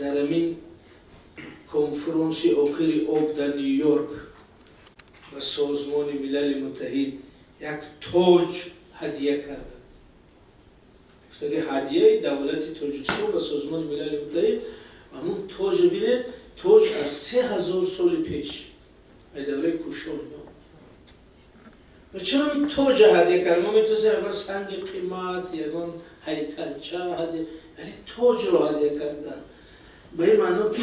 در همین کنفرانسی آخری آب در نیویورک و سازمان ملل متحد یک تاج هدیه کردند. گفتند هدیه دولت تاجیکستان و سازمان ملل متحد همون تاج بینید، تاج از 3000 سال پیش از دوره کوشان. و چرا این تاج هدیه کردن؟ ما میتونیم یکان سنگ قیمت، یکان هیکلچه هدیه، ولی تاج رو هدیه کردن. به این معنی که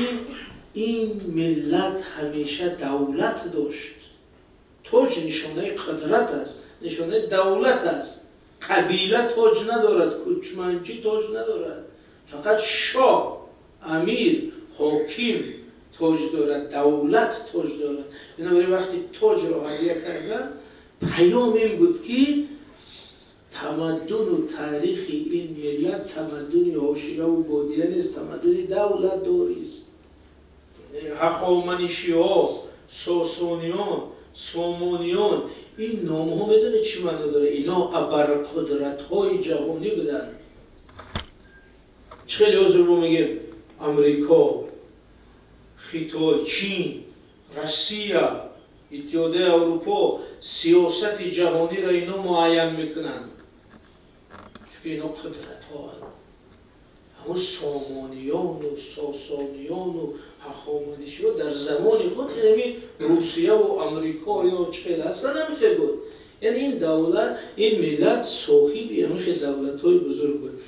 این ملت همیشه دولت داشت. تاج نشانه قدرت است، نشانه دولت است. قبیله تاج ندارد، کوچمنچی تاج ندارد. فقط شاه، امیر، حاکم تاج دارد، دولت تاج دارد. بنابراین وقتی تاج رو هدیه کردن، پیام این بود که تمدن و تاریخ این ملت تمدن حاشیه و بادیه نیست، تمدن دولت داری است. هخامنشی‌ها، ساسانیان، سامانیان، این نام ها میدونه چی معنی داره؟ اینا ابرقدرت های جهانی بودن. خیلی حضور رو میگیم امریکا، خیتای، چین، روسیه، اتحادیه اروپا سیاست جهانی را اینا معین میکنن، چون اینا قدرت ها هست. اما سامانیان و ساسانیان و هخامنشیان در زمان خود اینمی روسیه و امریکا یا چیل اصلا نمیخواد بود. یعنی این دولت، این ملت صاحبی همیشه دولت های بزرگ بود.